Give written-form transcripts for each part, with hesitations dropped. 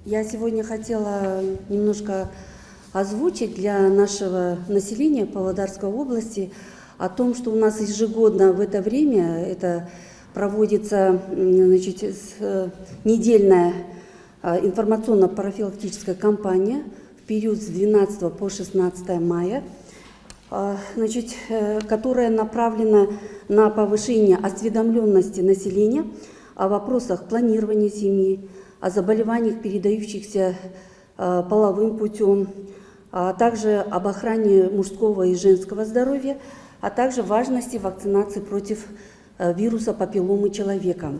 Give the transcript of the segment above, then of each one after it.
Я сегодня хотела немножко озвучить для нашего населения Павлодарской области о том, что у нас ежегодно в это время это проводится недельная информационно-профилактическая кампания в период с 12 по 16 мая, которая направлена на повышение осведомленности населения о вопросах планирования семьи, о заболеваниях, передающихся половым путем, а также об охране мужского и женского здоровья, а также важности вакцинации против вируса папилломы человека.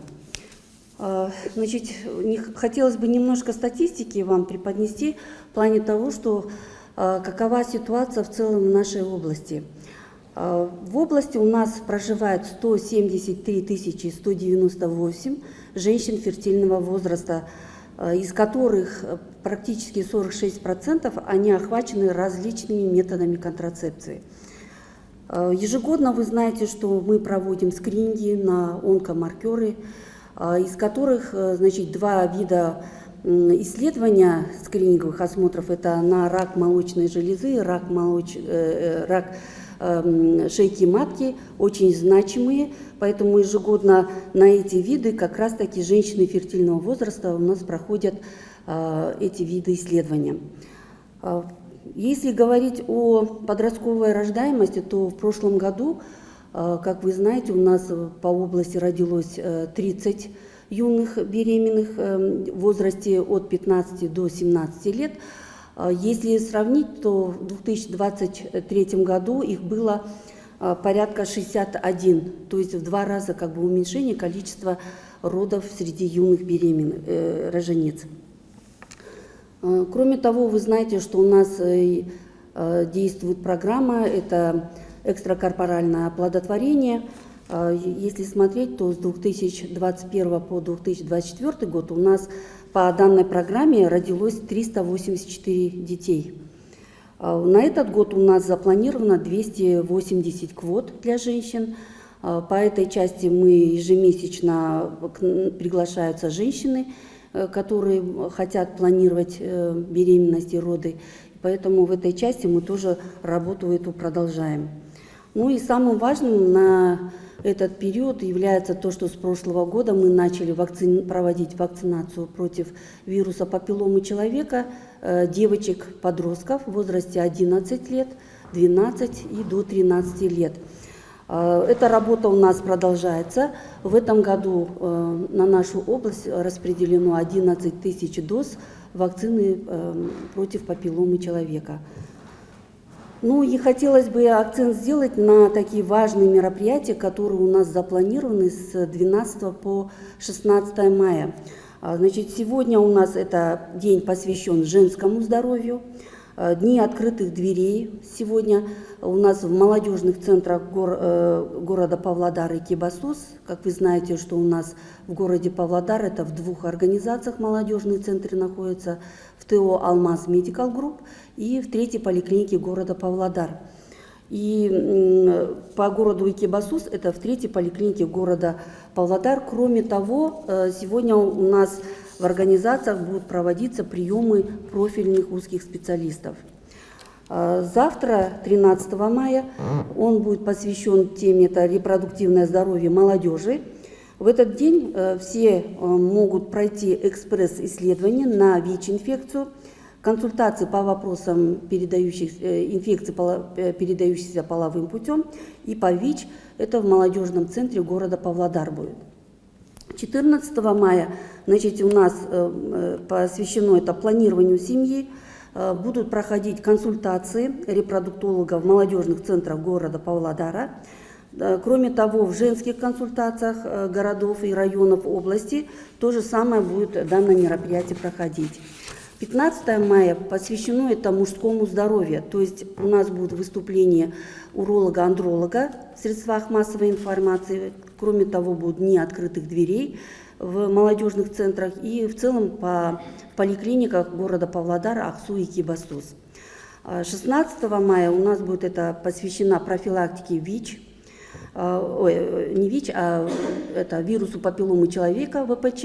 Хотелось бы немножко статистики вам преподнести в плане того, что какова ситуация в целом в нашей области. В области у нас проживает 173 198 женщин фертильного возраста, из которых практически 46% они охвачены различными методами контрацепции. Ежегодно вы знаете, что мы проводим скрининги на онкомаркеры, из которых два вида исследования скрининговых осмотров – это на рак молочной железы, рак шейки матки, очень значимые, поэтому ежегодно на эти виды как раз-таки женщины фертильного возраста у нас проходят эти виды исследования. Если говорить о подростковой рождаемости, то в прошлом году, как вы знаете, у нас по области родилось 30 юных беременных в возрасте от 15 до 17 лет. Если сравнить, то в 2023 году их было порядка 61, то есть в 2 раза уменьшение количества родов среди юных беременных рожениц. Кроме того, вы знаете, что у нас действует программа, это экстракорпоральное оплодотворение. Если смотреть, то с 2021 по 2024 год у нас по данной программе родилось 384 детей. На этот год у нас запланировано 280 квот для женщин. По этой части мы ежемесячно приглашаются женщины, которые хотят планировать беременность и роды. Поэтому в этой части мы тоже работу эту продолжаем. Ну и самым важным на этот период является то, что с прошлого года мы начали проводить вакцинацию против вируса папилломы человека девочек-подростков в возрасте 11 лет, 12 и до 13 лет. Эта работа у нас продолжается. В этом году на нашу область распределено 11 тысяч доз вакцины против папилломы человека. Ну и хотелось бы акцент сделать на такие важные мероприятия, которые у нас запланированы с 12 по 16 мая. Сегодня у нас это день посвящен женскому здоровью, дни открытых дверей. Сегодня у нас в молодежных центрах города Павлодар и Экибастуз. Как вы знаете, что у нас в городе Павлодар это в 2 организациях молодежные центры находятся, в ТО «Алмаз Медикал Групп» и в 3-й поликлинике города Павлодар. И по городу Экибастуз это в 3-й поликлинике города Павлодар. Кроме того, сегодня у нас в организациях будут проводиться приемы профильных узких специалистов. Завтра, 13 мая, он будет посвящен теме это репродуктивное здоровье молодежи. В этот день все могут пройти экспресс-исследование на ВИЧ-инфекцию, консультации по вопросам инфекций, передающихся половым путем, и по ВИЧ это в молодежном центре города Павлодар будет. 14 мая у нас посвящено это планированию семьи. Будут проходить консультации репродуктологов в молодежных центрах города Павлодара. Кроме того, в женских консультациях городов и районов области то же самое будет данное мероприятие проходить. 15 мая посвящено это мужскому здоровью, то есть у нас будут выступления уролога-андролога в средствах массовой информации. Кроме того, будут дни открытых дверей в молодежных центрах и в целом по поликлиниках города Павлодар, Аксу и Экибастуз. 16 мая у нас будет это посвящено профилактике ВИЧ, не ВИЧ, а это вирусу папилломы человека, ВПЧ.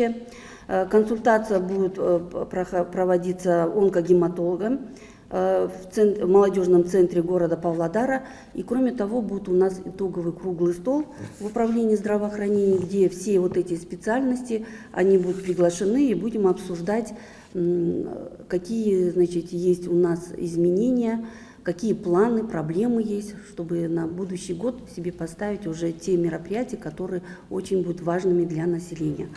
Консультация будет проводиться онкогематологом в молодежном центре города Павлодара. И кроме того, будет у нас итоговый круглый стол в управлении здравоохранения, где все вот эти специальности, они будут приглашены, и будем обсуждать, какие, значит, есть у нас изменения, какие планы, проблемы есть, чтобы на будущий год себе поставить уже те мероприятия, которые очень будут важными для населения.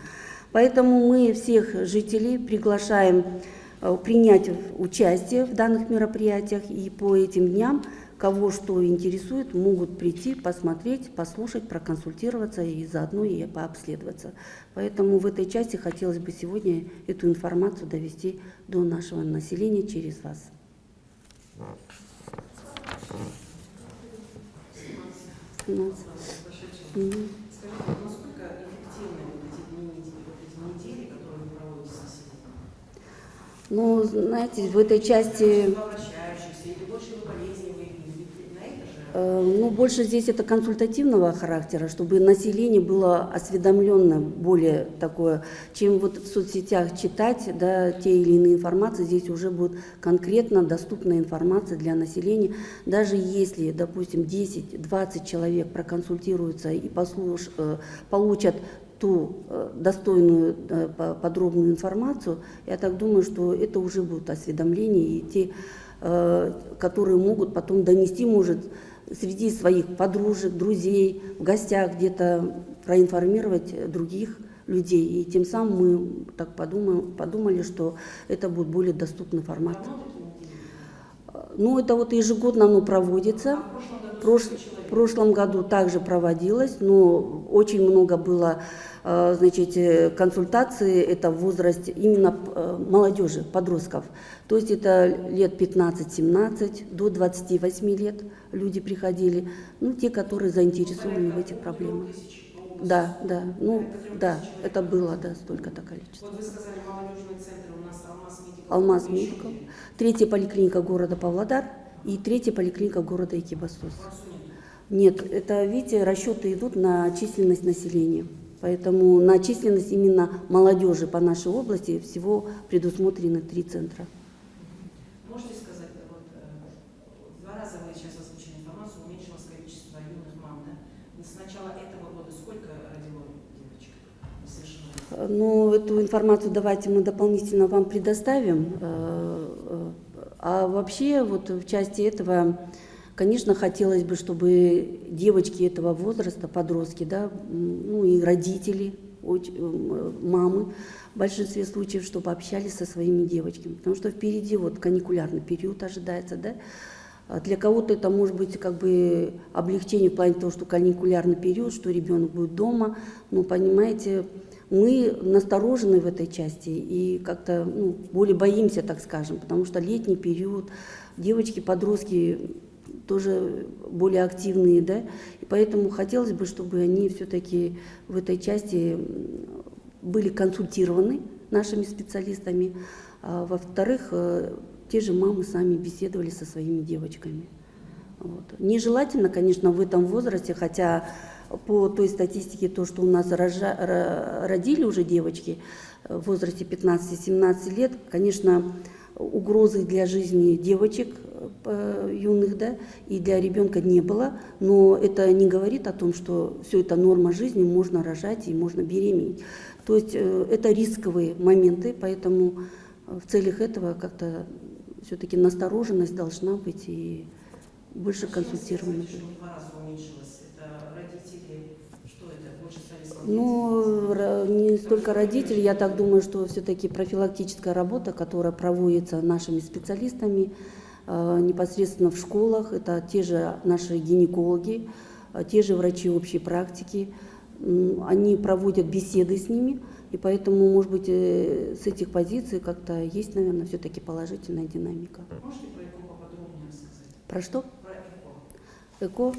Поэтому мы всех жителей приглашаем принять участие в данных мероприятиях, и по этим дням, кого что интересует, могут прийти, посмотреть, послушать, проконсультироваться и заодно и пообследоваться. Поэтому в этой части хотелось бы сегодня эту информацию довести до нашего населения через вас. Скажите, насколько эффективны эти недели, которые вы проводите с населением? Ну, знаете, в этой части... Обращающихся, или больше вы болезни выявили? На это же? Ну, больше здесь это консультативного характера, чтобы население было осведомленно, более такое, чем вот в соцсетях читать, да, те или иные информации, здесь уже будет конкретно доступная информация для населения. Даже если, допустим, 10-20 человек проконсультируются и получат ту достойную, подробную информацию, я так думаю, что это уже будет осведомление, и те, которые могут потом донести, может, среди своих подружек, друзей, в гостях где-то проинформировать других людей. И тем самым мы так подумали, что это будет более доступный формат. Ну, это вот ежегодно оно проводится. В прошлом году также проводилось, но очень много было, значит, консультаций, это в возрасте именно молодежи, подростков. То есть это лет 15-17, до 28 лет люди приходили, ну, те, которые заинтересованы в этих проблемах. Да, да, ну, да, это было, да, столько-то количество. Вот вы сказали, молодежный центр у нас Алмаз-Медикал. Алмаз-Медикал. Третья поликлиника города Павлодар и третья поликлиника города Экибастуз. Нет, это, видите, расчеты идут на численность населения. Поэтому на численность именно молодежи по нашей области всего предусмотрены 3 центра. Можете сказать, вот, в 2 раза вы сейчас озвучили информацию, уменьшилось количество юных мам, да? С начала этого года сколько родило девочек несовершеннолетних? Ну, эту информацию давайте мы дополнительно вам предоставим. А вообще, вот в части этого, конечно, хотелось бы, чтобы девочки этого возраста, подростки, да, ну и родители, мамы, в большинстве случаев, чтобы общались со своими девочками. Потому что впереди вот каникулярный период ожидается, да. Для кого-то это может быть как бы облегчение в плане того, что каникулярный период, что ребенок будет дома. Но, понимаете, мы насторожены в этой части и как-то, ну, более боимся, так скажем, потому что летний период, девочки, подростки тоже более активные, да, и поэтому хотелось бы, чтобы они все-таки в этой части были консультированы нашими специалистами, а во-вторых, те же мамы сами беседовали со своими девочками. Вот. Нежелательно, конечно, в этом возрасте, хотя по той статистике, то, что у нас родили уже девочки в возрасте 15-17 лет, конечно, угрозы для жизни девочек юных, да, и для ребенка не было, но это не говорит о том, что все это норма жизни, можно рожать и можно беременеть. То есть это рисковые моменты, поэтому в целях этого как-то все-таки настороженность должна быть и больше консультирования. Ну, не столько родители, я так думаю, что все-таки профилактическая работа, которая проводится нашими специалистами непосредственно в школах, это те же наши гинекологи, те же врачи общей практики, они проводят беседы с ними, и поэтому, может быть, с этих позиций как-то есть, наверное, все-таки положительная динамика. Можете про ЭКО поподробнее рассказать? Про что? Про ЭКО. ЭКО.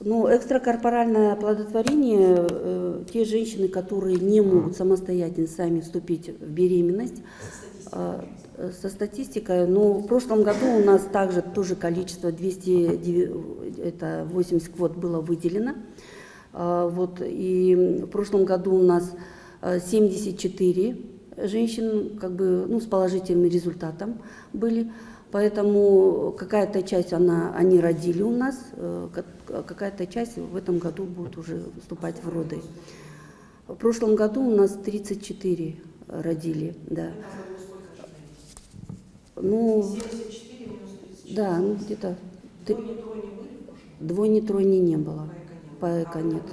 Ну, экстракорпоральное оплодотворение, те женщины, которые не могут самостоятельно сами вступить в беременность, со статистикой, но в прошлом году у нас также тоже количество 280 квот было выделено. Вот, и в прошлом году у нас 74 женщин как бы, ну, с положительным результатом были. Поэтому какая-то часть они родили у нас, какая-то часть в этом году будет уже вступать в роды. В прошлом году у нас 34 родили, да. В этом году сколько ожидаете? Ну, 74 минус 34. да, ну где-то Двойни, тройни были в прошлом году? двойни-тройни не было. По эко По эко нет.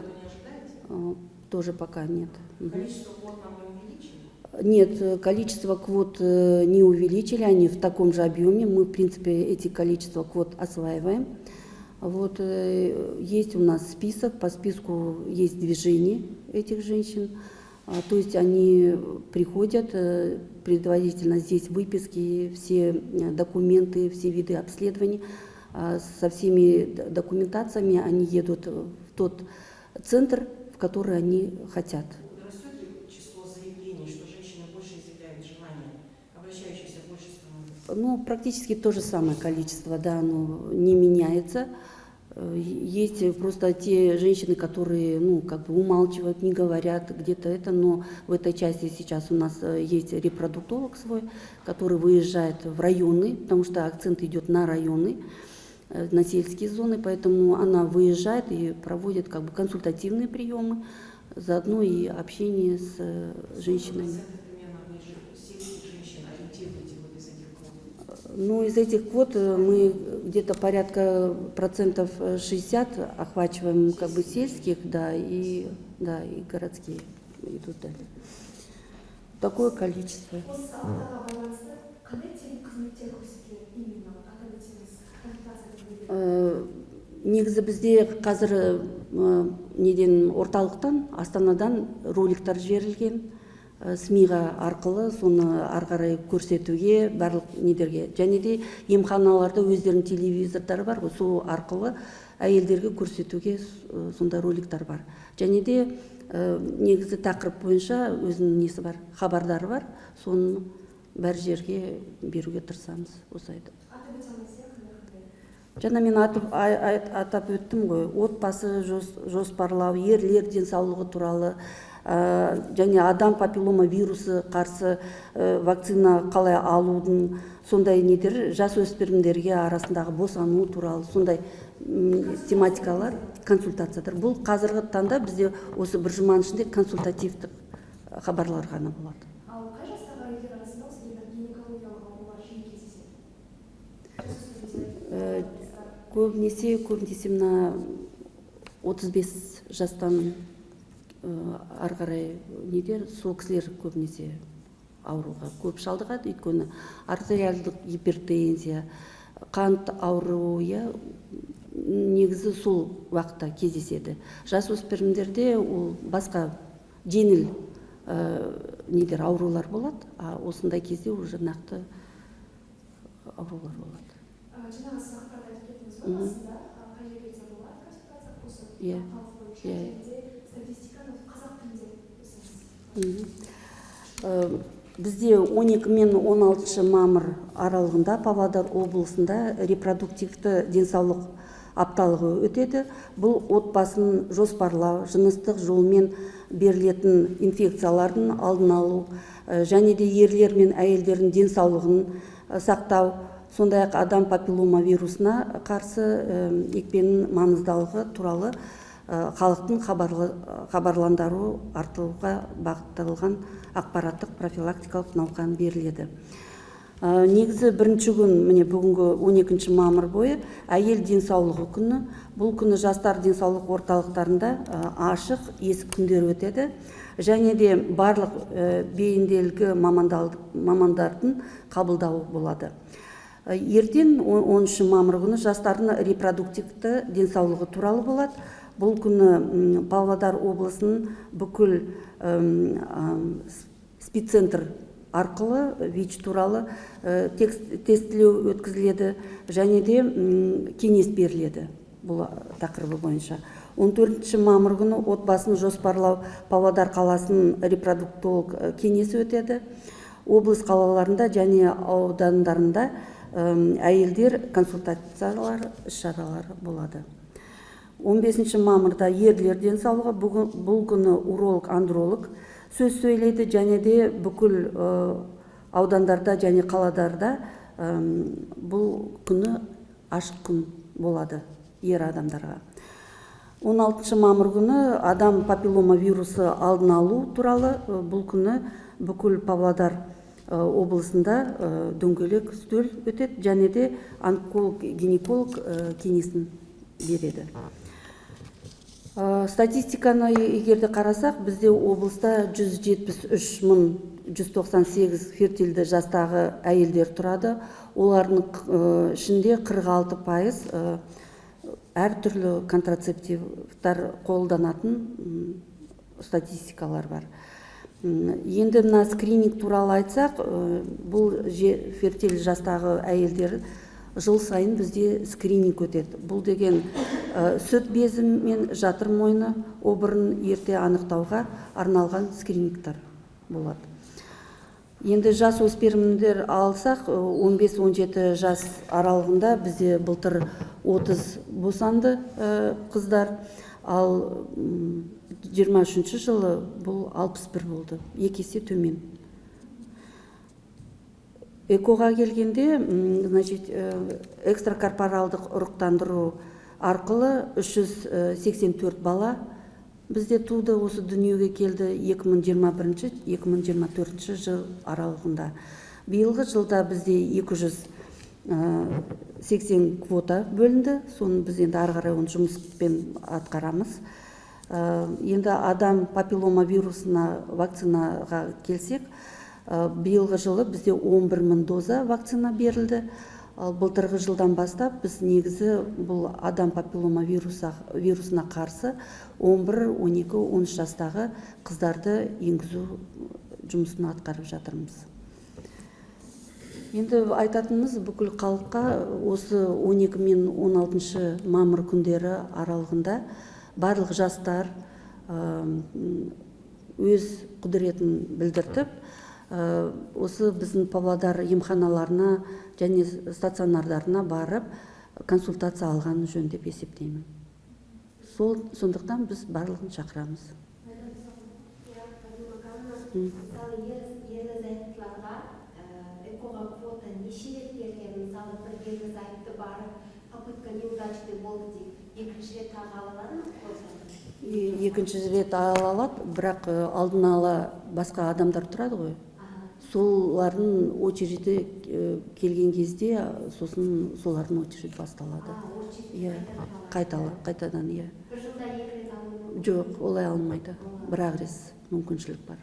А в нет. этом году не ожидаете? Тоже пока нет. Количество квот нам увеличили? Нет, количество квот не увеличили, они в таком же объеме. Мы, в принципе, эти количество квот осваиваем. Вот, есть у нас список, по списку есть движение этих женщин. То есть они приходят, предварительно здесь выписки, все документы, все виды обследований. Со всеми документациями они едут в тот центр, в который они хотят. Растет ли число заявлений, что женщины больше изъявляют желание, обращающихся больше становится? Ну, практически то же самое количество, да, оно не меняется. Есть просто те женщины, которые, ну, как бы умалчивают, не говорят где-то это, но в этой части сейчас у нас есть репродуктолог свой, который выезжает в районы, потому что акцент идет на районы, на сельские зоны, поэтому она выезжает и проводит как бы консультативные приемы, заодно и общение с женщинами. Сколько процентов примерно вы сельских женщин ориентируете вот из этих квот? Ну, из этих квот мы где-то порядка процентов 60 охвачиваем как бы сельских, да, и городские идут далее. Такое количество. Осы аптаға байланысты қандай тегін қызметтер көрсетіледі именно атап өтсеңіз консультация Негізі бізде қазір неден орталықтан, Астанадан роликтар жіберілген. СМИ-ға арқылы соны ары қарай көрсетуге барлық недерге. Және де емханаларда өздерінің телевизордары бар, сол арқылы әйелдерге көрсетуге сонда роликтар бар. Және де негізі тақырып бойынша өзінің несі бар, хабардары бар, соны бәр жерге беруге тырысамыз. Осы айтып. атап өте алмайсыз қандай? Жаңа мен атап өттім ғой, отбасы жоспарлау, ерлер денсаулығы туралы, және адам папиллома вирусы қарсы вакцина қалай алудың, сондай недер, жас өспірімдерге арасындағы босану туралы, сондай тематикалар, консультациялар. Бұл қазіргі таңда бізде осы бір жұманың ішінде консультативтік хабарлар ғана болады. Ал қай жастағы әйелдер арасында осы гинекологиялық аурулар жиі кездеседі? Көбінесе мына 35 жастан ары қарай недер, сол кісілер көбінесе ауруға көп шалдығады, өйткені артериалдық гипертензия, қант ауруы негізі сол уақытта кездеседі. Жасөспірімдерде ол басқа жеңіл недер аурулар болады, а осындай кезде уже нақты аурулар болады. Жаңағы сіз ақпарат айтып кеттіңіз ғой, басында қай жерде болады консультация, осы Иә. орталық бойынша, және де статистиканы қазақ тілінде өтсеңіз. Бізде 12 мен 16 мамыр аралығында Павлодар облысында репродуктивті денсаулық апталығы өтеді. Бұл отбасын жоспарлау, жыныстық жолмен берілетін инфекциялардың алдын алу, және де ерлер мен әйелдердің денсаулығын сақтау, сондай-ақ адам папиллома вирусына қарсы екпенің маңыздылығы туралы халықтың хабарландыру артуға бағытталған ақпараттық профилактикалық науқан беріледі. Негізі бірінші күн, міне бүгінгі 12 мамыр бойы әйел денсаулығы күні. Бұл күні жастар денсаулық орталықтарында ашық есік күндері өтеді. Және де барлық бейімделгі мамандардың қабылдауы болады. Ертең 13 мамыр күні жастардың репродуктивті денсаулығы туралы болады. Бұл күні Павлодар облысының бүкіл спеццентр арқылы ВИЧ туралы тестілеу өткізіледі, және де кеңес беріледі бұл тақырыбы бойынша. 14 мамыр күні отбасын жоспарлау Павлодар қаласының репродуктолог кеңесі өтеді. Облыс қалаларында және аудандарында әйелдер консультациялар іс-шаралары болады. 15 мамырда ерлер денсаулығы, бұл күні уролог-андролог сөз сөйлейді, және де бүкіл аудандарда және қаладарда бұл күні ашық күн болады ер адамдарға. 16 мамыр күні адам папиллома вирусы алдын алу туралы бұл күні бүкіл Павлодар облысында дөңгелек үстел өтеді, және де онколог-гинеколог кеңесін береді. Статистиканы егерде қарасақ, бізде облыста 173.198 фертильді жастағы әйелдер тұрады. Олардың ішінде 46% әртүрлі контрацептивтар қолданатын статистикалар бар. Енді мына скрининг туралы айтсақ, бұл фертиль жастағы әйелдер жыл сайын бізде скрининг өтеді. Бұл деген сүт безі мен жатыр мойны обырын ерте анықтауға арналған скринингтар болады. Енді жас өспірімдер алсақ, 15-17 жас аралығында бізде былтыр 30 босанды қыздар, ал 23 жылы бұл 61 болды, екесе төмен. Экоға келгенде, экстракорпоралдық ұрықтандыру арқылы 384 бала бізде туды, осы дүниеге келді 2021-2024 жыл аралығында. Биылғы жылда бізде 280 квота бөлінді, соны біз енді ары-қарай жұмыспен атқарамыз. Енді адам папиллома вирусына вакцинаға келсек, биылғы жылы бізде 11.000 доза вакцина берілді. Былтырғы жылдан бастап біз негізі бұл адам папиллома вирусына қарсы 11, 12, 13 жастағы қыздарды енгізу жұмысын атқарып жатырмыз. Енді айтатынымыз бүкіл халыққа осы 12 мен 16 мамыр күндері аралығында барлық жастар өз құдіретін білдіртіп, осы біздің Павлодар емханаларына және стационардарына барып консультация алған жөн деп есептеймін. Сондықтан біз барлығын шақырамыз. Мысалы, ерлі-зайыптыларға экоға квота неше рет берген? Мысалы, бір ерлі-зайыпты барып, попытка неудачный болды дейік, екінші рет тағы ала алады ма квотаны? Екінші рет ала алады, бірақ алдын ала басқа адамдар тұрады ғой. Солардың очереті келген кезде, сосын солардың очереті басталады. Қайтадан, иә. Бір жылда екі рет алу? Жоқ, олай алмайды. Бір ағрес мүмкіншілік бар.